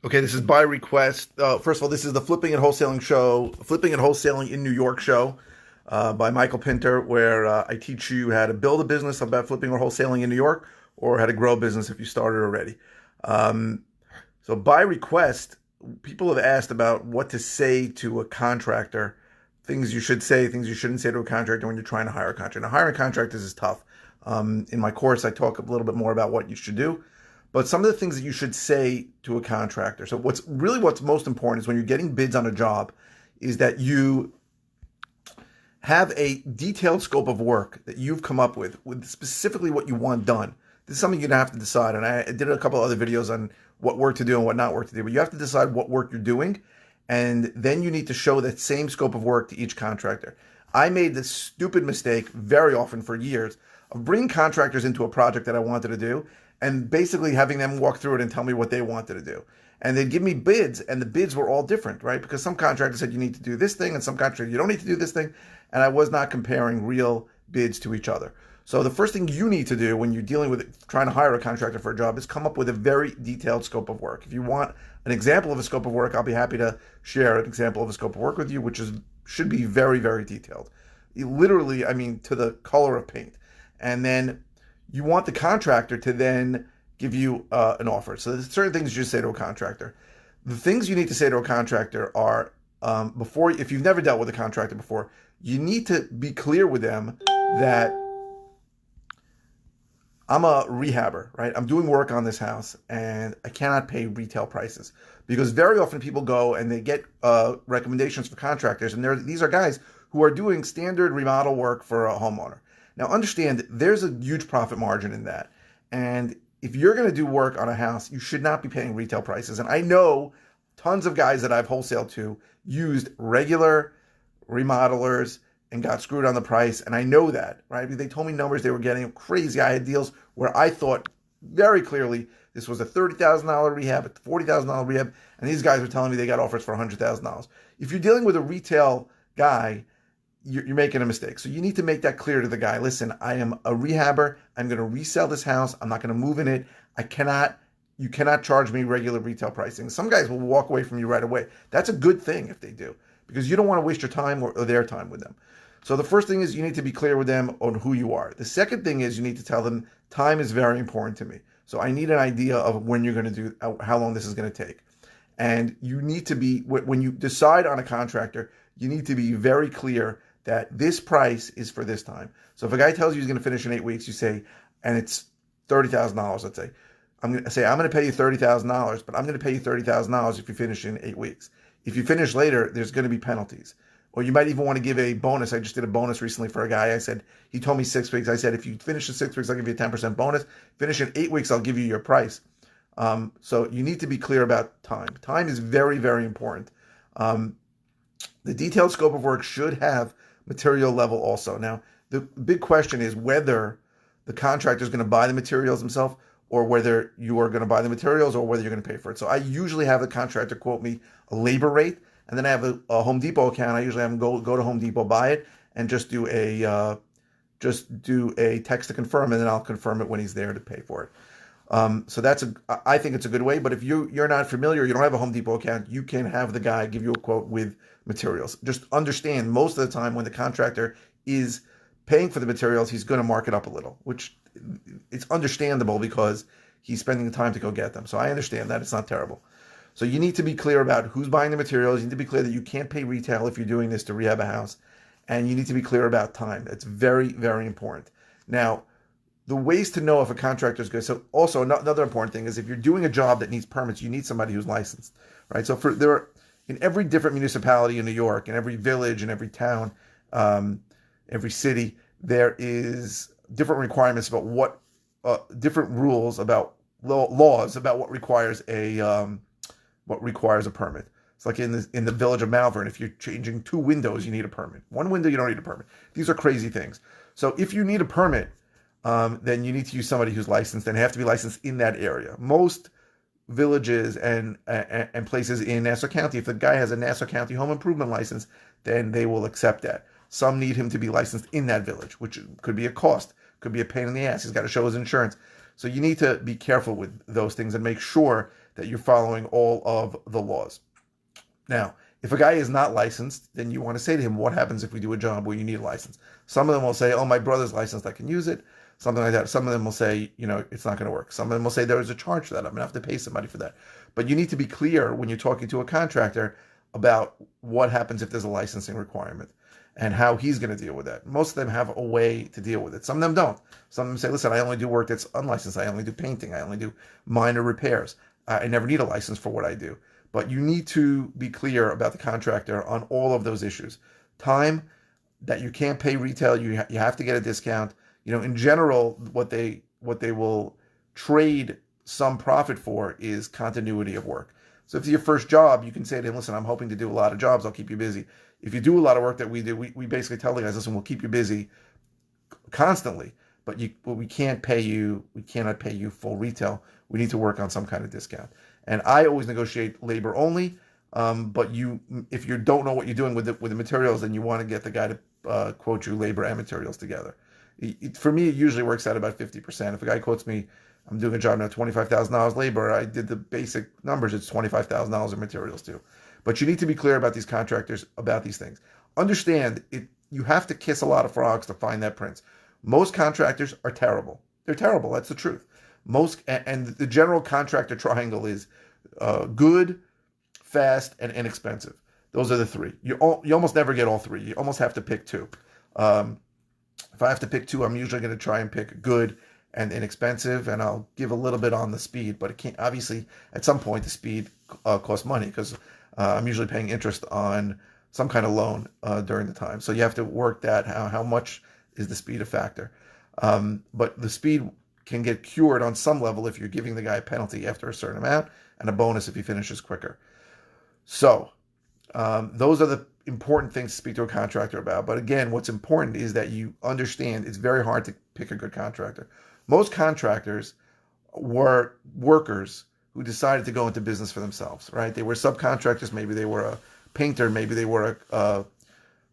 Okay, this is by request. First of all, this is the Flipping and Wholesaling show, Flipping and Wholesaling in New York show by Michael Pinter, where I teach you how to build a business about flipping or wholesaling in New York, or how to grow a business if you started already. Um, so, by request, people have asked about what to say to a contractor, things you should say, things you shouldn't say to a contractor when you're trying to hire a contractor. Now, hiring contractors is tough. In my course, I talk a little bit more about what you should do, but some of the things that you should say to a contractor. So, what's most important is when you're getting bids on a job, is that you have a detailed scope of work that you've come up with specifically what you want done. This is something you're gonna have to decide. And I did a couple of other videos on what work to do and what not work to do, but you have to decide what work you're doing. And then you need to show that same scope of work to each contractor. I made this stupid mistake very often for years of bringing contractors into a project that I wanted to do and basically having them walk through it and tell me what they wanted to do. And they'd give me bids, and the bids were all different, right? Because some contractors said you need to do this thing, and some contractors you don't need to do this thing. And I was not comparing real bids to each other. So the first thing you need to do when you're dealing with trying to hire a contractor for a job is come up with a very detailed scope of work. If you want an example of a scope of work, I'll be happy to share an example of a scope of work with you, which is should be very, very detailed. Literally, I mean, to the color of paint. And then you want the contractor to then give you an offer. So there's certain things you say to a contractor. The things you need to say to a contractor are before, if you've never dealt with a contractor before, you need to be clear with them that I'm a rehabber, right? I'm doing work on this house and I cannot pay retail prices because very often people go and they get recommendations for contractors, and these are guys who are doing standard remodel work for a homeowner. Now, understand there's a huge profit margin in that, and if you're going to do work on a house, you should not be paying retail prices. And I know tons of guys that I've wholesaled to used regular remodelers and got screwed on the price. And I know that, right? They told me numbers they were getting crazy. I had deals where I thought very clearly this was a $30,000 rehab, a $40,000 rehab, and these guys were telling me they got offers for $100,000. If you're dealing with a retail guy, you're making a mistake. So you need to make that clear to the guy. Listen, I am a rehabber. I'm going to resell this house. I'm not going to move in it. You cannot charge me regular retail pricing. Some guys will walk away from you right away. That's a good thing if they do, because you don't want to waste your time or their time with them. So the first thing is you need to be clear with them on who you are. The second thing is you need to tell them time is very important to me. So I need an idea of when you're going to do, how long this is going to take. And you need to be, when you decide on a contractor, you need to be very clear that this price is for this time. So if a guy tells you he's going to finish in 8 weeks, you say, and it's $30,000, let's say, I'm going to pay you $30,000, but I'm going to pay you $30,000 if you finish in 8 weeks. If you finish later, there's going to be penalties. Or you might even want to give a bonus. I just did a bonus recently for a guy. I said, he told me 6 weeks. I said, if you finish in 6 weeks, I'll give you a 10% bonus. Finish in 8 weeks, I'll give you your price. So you need to be clear about time. Time is very, very important. The detailed scope of work should have material level also. Now, the big question is whether the contractor is going to buy the materials himself, or whether you are going to buy the materials, or whether you're going to pay for it. So I usually have the contractor quote me a labor rate, and then I have a Home Depot account. I usually have them go to Home Depot, buy it, and just do a text to confirm, and then I'll confirm it when he's there to pay for it. So I think it's a good way. But if you're not familiar, you don't have a Home Depot account, you can have the guy give you a quote with materials. Just understand most of the time when the contractor is paying for the materials, he's going to mark it up a little, which it's understandable because he's spending the time to go get them. So I understand that. It's not terrible. So you need to be clear about who's buying the materials. You need to be clear that you can't pay retail if you're doing this to rehab a house. And you need to be clear about time. It's very, very important. Now, the ways to know if a contractor is good. So also another important thing is if you're doing a job that needs permits, you need somebody who's licensed, right? So there are in every different municipality in New York, in every village, in every town, every city, there is different requirements about different rules about laws about what requires a permit. It's like in the village of Malvern, if you're changing two windows, you need a permit. One window, you don't need a permit. These are crazy things. So if you need a permit, then you need to use somebody who's licensed and have to be licensed in that area. Most villages and places in Nassau County, if the guy has a Nassau County home improvement license, then they will accept that. Some need him to be licensed in that village, which could be a cost, could be a pain in the ass. He's got to show his insurance. So you need to be careful with those things and make sure that you're following all of the laws. Now, if a guy is not licensed, then you want to say to him, what happens if we do a job where you need a license? Some of them will say, oh, my brother's licensed, I can use it, something like that. Some of them will say, it's not going to work. Some of them will say there is a charge for that. I'm going to have to pay somebody for that. But you need to be clear when you're talking to a contractor about what happens if there's a licensing requirement and how he's going to deal with that. Most of them have a way to deal with it. Some of them don't. Some of them say, listen, I only do work that's unlicensed. I only do painting. I only do minor repairs. I never need a license for what I do. But you need to be clear about the contractor on all of those issues. Time, that you can't pay retail, you have to get a discount. In general, what they will trade some profit for is continuity of work. So if it's your first job, you can say to him, listen, I'm hoping to do a lot of jobs, I'll keep you busy. If you do a lot of work that we do, we basically tell the guys, listen, we'll keep you busy constantly, but we cannot pay you full retail. We need to work on some kind of discount. And I always negotiate labor only. But if you don't know what you're doing with the materials, then you want to get the guy to quote you labor and materials together. For me, it usually works out about 50%. If a guy quotes me, I'm doing a job now, $25,000 labor, I did the basic numbers, it's $25,000 of materials too. But you need to be clear about these contractors, about these things. Understand, you have to kiss a lot of frogs to find that prince. Most contractors are terrible. They're terrible, that's the truth. And the general contractor triangle is good, fast, and inexpensive. Those are the three. You almost never get all three. You almost have to pick two. If I have to pick two, I'm usually going to try and pick good and inexpensive, and I'll give a little bit on the speed. But it can't, obviously, at some point, the speed costs money because I'm usually paying interest on some kind of loan during the time. So you have to work that. How much is the speed a factor? But the speed can get cured on some level if you're giving the guy a penalty after a certain amount and a bonus if he finishes quicker. So those are the important things to speak to a contractor about. But again, what's important is that you understand it's very hard to pick a good contractor. Most contractors were workers who decided to go into business for themselves, right? They were subcontractors. Maybe they were a painter. Maybe they were a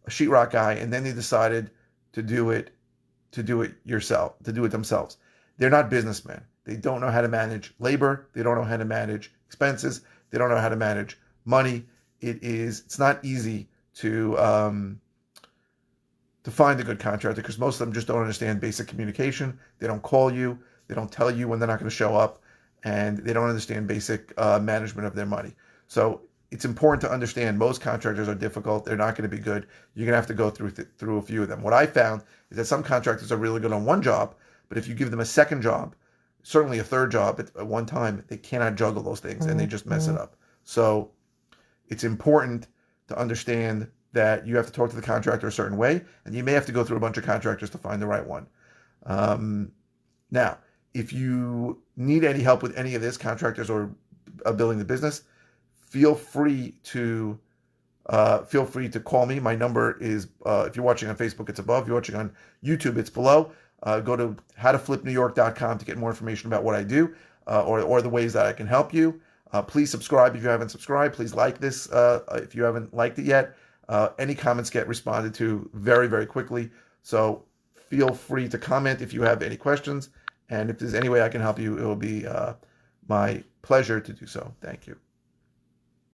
sheetrock guy. And then they decided to do it themselves. They're not businessmen. They don't know how to manage labor. They don't know how to manage expenses. They don't know how to manage money. It's not easy to find a good contractor because most of them just don't understand basic communication. They don't call you. They don't tell you when they're not going to show up, and they don't understand basic management of their money. So it's important to understand most contractors are difficult. They're not going to be good. You're going to have to go through a few of them. What I found is that some contractors are really good on one job, but if you give them a second job, certainly a third job at one time, they cannot juggle those things and they just mess it up. So it's important to understand that you have to talk to the contractor a certain way, and you may have to go through a bunch of contractors to find the right one. Now, if you need any help with any of this, contractors or building the business, feel free to call me. My number is, if you're watching on Facebook, it's above. If you're watching on YouTube, it's below. Go to howtoflipnewyork.com to get more information about what I do or the ways that I can help you. Please subscribe if you haven't subscribed. Please like this if you haven't liked it yet. Any comments get responded to very, very quickly. So feel free to comment if you have any questions. And if there's any way I can help you, it will be my pleasure to do so. Thank you.